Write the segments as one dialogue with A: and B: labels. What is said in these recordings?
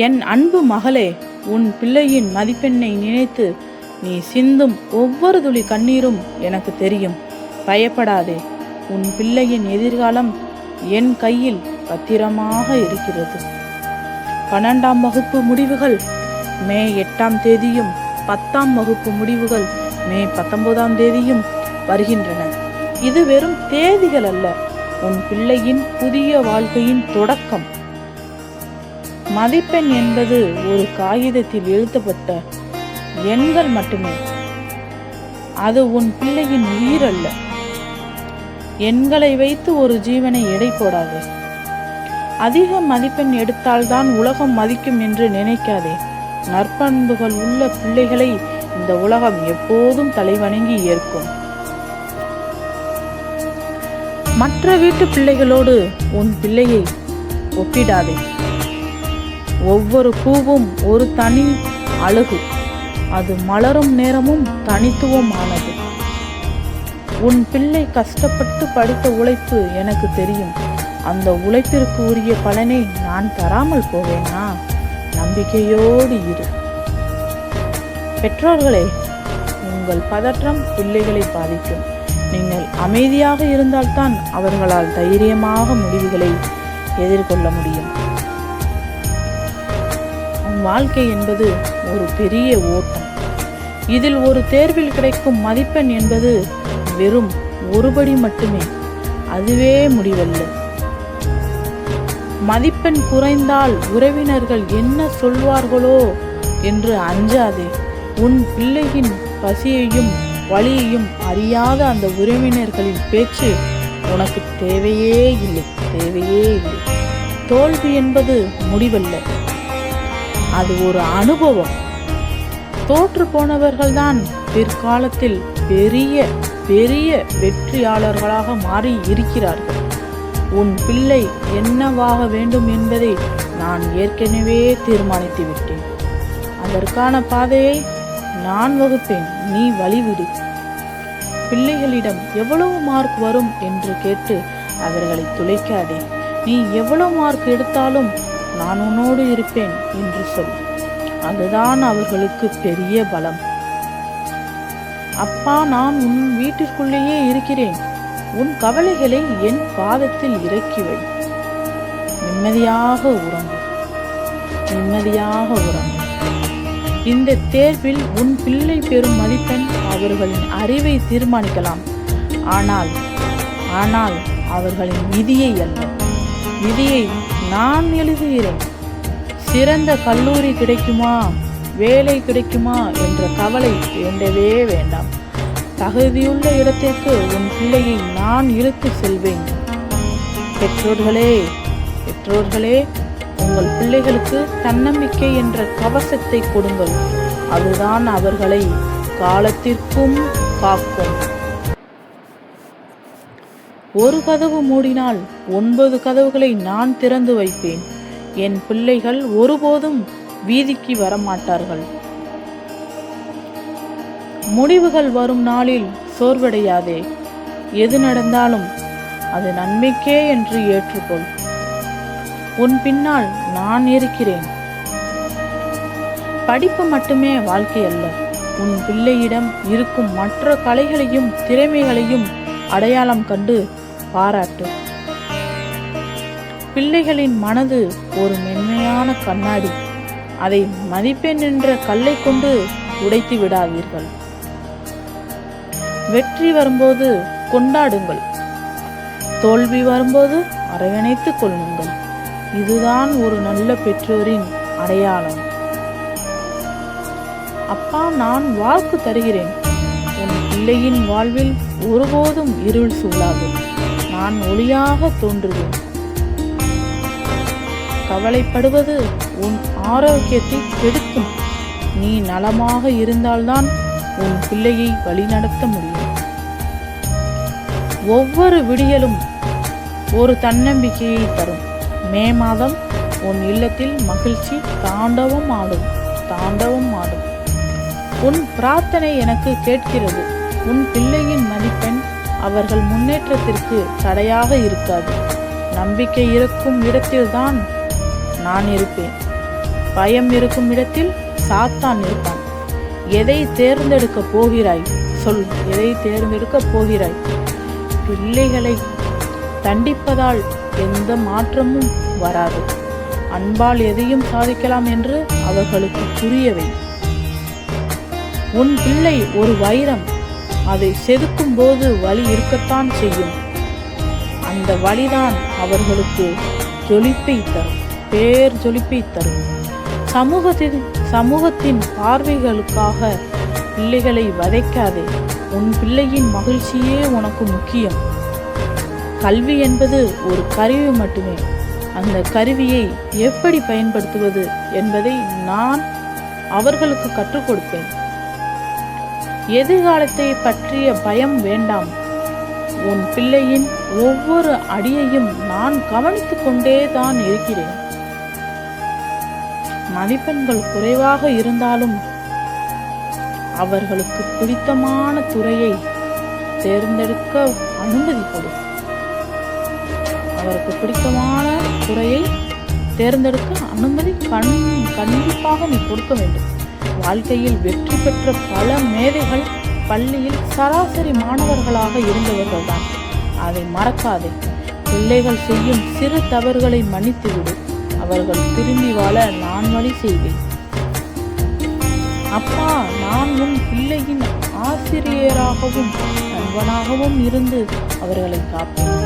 A: என் அன்பு மகளே, உன் பிள்ளையின் மதிப்பெண்ணை நினைத்து நீ சிந்தும் ஒவ்வொரு துளி கண்ணீரும் எனக்கு தெரியும். பயப்படாதே. உன் பிள்ளையின் எதிர்காலம் என் கையில் பத்திரமாக இருக்கிறது. 12ஆம் வகுப்பு முடிவுகள் மே 8ஆம் தேதியும் 10ஆம் வகுப்பு முடிவுகள் மே 19ஆம் தேதியும் வருகின்றன. இது வெறும் தேதிகள் அல்ல, உன் பிள்ளையின் புதிய வாழ்க்கையின் தொடக்கம். மதிப்பெண் என்பது ஒரு காகிதத்தில் எழுதப்பட்ட எண்கள் மட்டுமே. அது உன் பிள்ளையின் உயிர் அல்ல. எண்களை வைத்து ஒரு ஜீவனை எடை போடாதே. அதிக மதிப்பெண் எடுத்தால்தான் உலகம் மதிக்கும் என்று நினைக்காதே. நற்பண்புகள் உள்ள பிள்ளைகளை இந்த உலகம் எப்போதும் தலைவணங்கி ஏற்கும். மற்ற வீட்டு பிள்ளைகளோடு உன் பிள்ளையை ஒப்பிடாதே. ஒவ்வொரு பூவும் ஒரு தனி அழகு. அது மலரும் நேரமும் தனித்துவமானது. உன் பிள்ளை கஷ்டப்பட்டு படித்த உழைப்பு எனக்கு தெரியும். அந்த உழைப்பிற்கு உரிய பலனை நான் தராமல் போவேனா? நம்பிக்கையோடு இரு. பெற்றோர்களே, உங்கள் பதற்றம் பிள்ளைகளை பாதிக்கும். நீங்கள் அமைதியாக இருந்தால்தான் அவர்களால் தைரியமாக முடிவுகளை எதிர்கொள்ள முடியும். வாழ்க்கை என்பது ஒரு பெரிய ஓட்டம். இதில் ஒரு தேர்வில் கிடைக்கும் மதிப்பெண் என்பது வெறும் ஒருபடி மட்டுமே. அதுவே முடிவல்ல. மதிப்பெண் குறைந்தால் உறவினர்கள் என்ன சொல்வார்களோ என்று அஞ்சாதே. உன் பிள்ளையின் பசியையும் வலியையும் அறியாத அந்த உறவினர்களின் பேச்சு உனக்கு தேவையே இல்லை. தோல்வி என்பது முடிவல்ல, அது ஒரு அனுபவம். தோற்று போனவர்கள்தான் பிற்காலத்தில் பெரிய பெரிய வெற்றியாளர்களாக மாறி இருக்கிறார்கள். உன் பிள்ளை என்னவாக வேண்டும் என்பதை நான் ஏற்கனவே தீர்மானித்து விட்டேன். அதற்கான பாதையை நான் வகுப்பேன், நீ வழிவிடு. பிள்ளைகளிடம் எவ்வளவு மார்க் வரும் என்று கேட்டு அவர்களை துளைக்காதே. நீ எவ்வளவு மார்க் எடுத்தாலும் நான் உன்னோடு இருப்பேன் என்று சொல். அதுதான் அவர்களுக்கு பெரிய பலம். அப்பா, நான் உன் வீட்டிற்குள்ளேயே இருக்கிறேன். உன் கவலைகளை என் பாதத்தில் இறக்கி வை. நிம்மதியாக உறங்கு. இந்த தேர்வில் உன் பிள்ளை பெறும் மதிப்பெண் அவர்களின் அறிவை தீர்மானிக்கலாம். ஆனால் அவர்களின் விதியை அல்ல. விதியை நான் எழுதுகிறேன். சிறந்த கல்லூரி கிடைக்குமா, வேலை கிடைக்குமா என்ற கவலை வேண்டவே வேண்டாம். தகுதியுள்ள இடத்திற்கு உன் பிள்ளையை நான் இழுத்து செல்வேன். பெற்றோர்களே, உங்கள் பிள்ளைகளுக்கு தன்னம்பிக்கை என்ற கவசத்தை கொடுங்கள். அதுதான் அவர்களை காலத்திற்கும் காக்கும். ஒரு கதவு மூடினால் 9 கதவுகளை நான் திறந்து வைப்பேன். என் பிள்ளைகள் ஒருபோதும் வீதிக்கு வரமாட்டார்கள். முடிவுகள் வரும் நாளில் சோர்வடையாதே. எது நடந்தாலும் அது நன்மைக்கே என்று ஏற்றுக்கொள். உன் பின்னால் நான் இருக்கிறேன். படிப்பு மட்டுமே வாழ்க்கை அல்ல. உன் பிள்ளையிடம் இருக்கும் மற்ற கலைகளையும் திறமைகளையும் அடையாளம் கண்டு பாராட்டு. பிள்ளைகளின் மனது ஒரு மென்மையான கண்ணாடி. அதை மதிப்பெண் என்ற கல்லை கொண்டு உடைத்து விடாதீர்கள். வெற்றி வரும்போது கொண்டாடுங்கள். தோல்வி வரும்போது அரவணைத்துக் கொள்ளுங்கள். இதுதான் ஒரு நல்ல பெற்றோரின் அடையாளம். அப்பா, நான் வாக்கு தருகிறேன். உன் பிள்ளையின் வாழ்வில் ஒருபோதும் இருள் சூழாது. நான் ஒளியாக தோன்றுவேன். கவலைப்படுவது உன் ஆரோக்கியத்தை கெடுக்கும். நீ நலமாக இருந்தால்தான் உன் பிள்ளையை வழிநடத்த முடியும். ஒவ்வொரு விடியலும் ஒரு தன்னம்பிக்கையை தரும். மே மாதம் உன் இல்லத்தில் மகிழ்ச்சி தாண்டவம் ஆடும். உன் பிரார்த்தனை எனக்கு கேட்கிறது. உன் பிள்ளையின் மதிப்பெண் அவர்கள் முன்னேற்றத்திற்கு தடையாக இருக்காது. நம்பிக்கை இருக்கும் இடத்தில்தான் நான் இருப்பேன். பயம் இருக்கும் இடத்தில் சாத்தான் இருப்பான். எதை தேர்ந்தெடுக்கப் போகிறாய்? சொல், எதை தேர்ந்தெடுக்கப் போகிறாய்? பிள்ளைகளை தண்டிப்பதால் எந்த மாற்றமும் வராது. அன்பால் எதையும் சாதிக்கலாம் என்று அவர்களுக்கு புரியவை. உன் பிள்ளை ஒரு வைரம், அதை செதுக்கும் போது வலி இருக்கத்தான் செய்யும். அந்த வலிதான் அவர்களுக்கு ஜொலிப்பை தரும், பேர் ஜொலிப்பை தரும். சமூகத்தின் பார்வைகளுக்காக பிள்ளைகளை வதைக்காதே. உன் பிள்ளையின் மகிழ்ச்சியே உனக்கு முக்கியம். கல்வி என்பது ஒரு கருவி மட்டுமே. அந்த கருவியை எப்படி பயன்படுத்துவது என்பதை நான் அவர்களுக்கு கற்றுக் கொடுப்பேன். எதிர்காலத்தை பற்றிய பயம் வேண்டாம். உன் பிள்ளையின் ஒவ்வொரு அடியையும் நான் கவனித்துக் கொண்டே தான் இருக்கிறேன். மதிப்பெண்கள் குறைவாக இருந்தாலும் அவர்களுக்கு பிடித்தமான துறையை தேர்ந்தெடுக்க அனுமதி கொடு. அவருக்கு பிடித்தமான துறையை தேர்ந்தெடுக்க அனுமதி கண்டிப்பாக நீ கொடுக்க வேண்டும். வாழ்க்கையில் வெற்றி பெற்ற பல மேதைகள் பள்ளியில் சராசரி மாணவர்களாக இருந்தவர்கள்தான். அதை மறக்காதே. பிள்ளைகள் செய்யும் சிறு தவறுகளை மன்னித்துவிடு. அவர்கள் திரும்பி வாழ நான் வழி செய்வேன். அப்பா, நான் உன் பிள்ளையின் ஆசிரியராகவும் நண்பனாகவும் இருந்து அவர்களை காப்பேன்.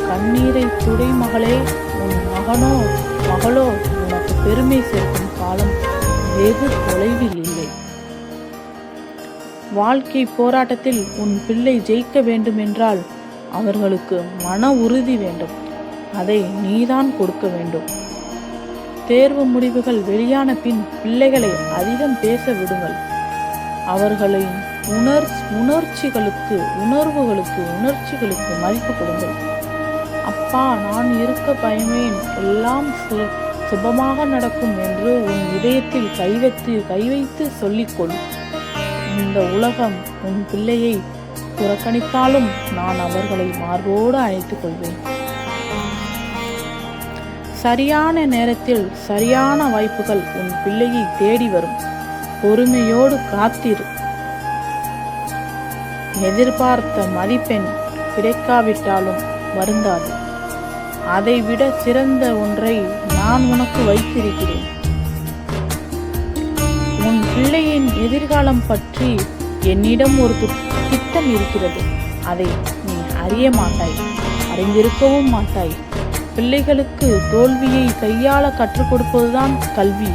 A: கண்ணீரை துடை மகளே. உன் மகனோ மகளோ உனக்கு பெருமை சேர்க்கும் காலம் வெகு தொலைவில் இல்லை. வாழ்க்கை போராட்டத்தில் உன் பிள்ளை ஜெயிக்க வேண்டுமென்றால் அவர்களுக்கு மன உறுதி வேண்டும். அதை நீதான் கொடுக்க வேண்டும். தேர்வு முடிவுகள் வெளியான பின் பிள்ளைகளை அதிகம் பேச விடுங்கள். அவர்களின் உணர்வுகளுக்கு மதிப்பு கொடுங்கள். அப்பா, நான் இருக்க பயமேன், எல்லாம் சுபமாக நடக்கும் என்று உன் இதயத்தில் கை வைத்து சொல்லிக்கொள். இந்த உலகம் உன் பிள்ளையை புறக்கணித்தாலும் நான் அவர்களை மார்போடு அழைத்துக் கொள்வேன். சரியான நேரத்தில் சரியான வாய்ப்புகள் உன் பிள்ளையை தேடி வரும். பொறுமையோடு காத்திரு. எதிர்பார்த்த மதிப்பெண் கிடைக்காவிட்டாலும் வருந்தாது. அதைவிட சிறந்த ஒன்றை நான் உனக்கு வைத்திருக்கிறேன். உன் பிள்ளையின் எதிர்காலம் பற்றி என்னிடம் ஒரு திட்டம் இருக்கிறது. அதை நீ அறிய மாட்டாய், அறிந்திருக்கவும் மாட்டாய். பிள்ளைகளுக்கு தோல்வியை கையாள கற்றுக் கொடுப்பதுதான் கல்வி.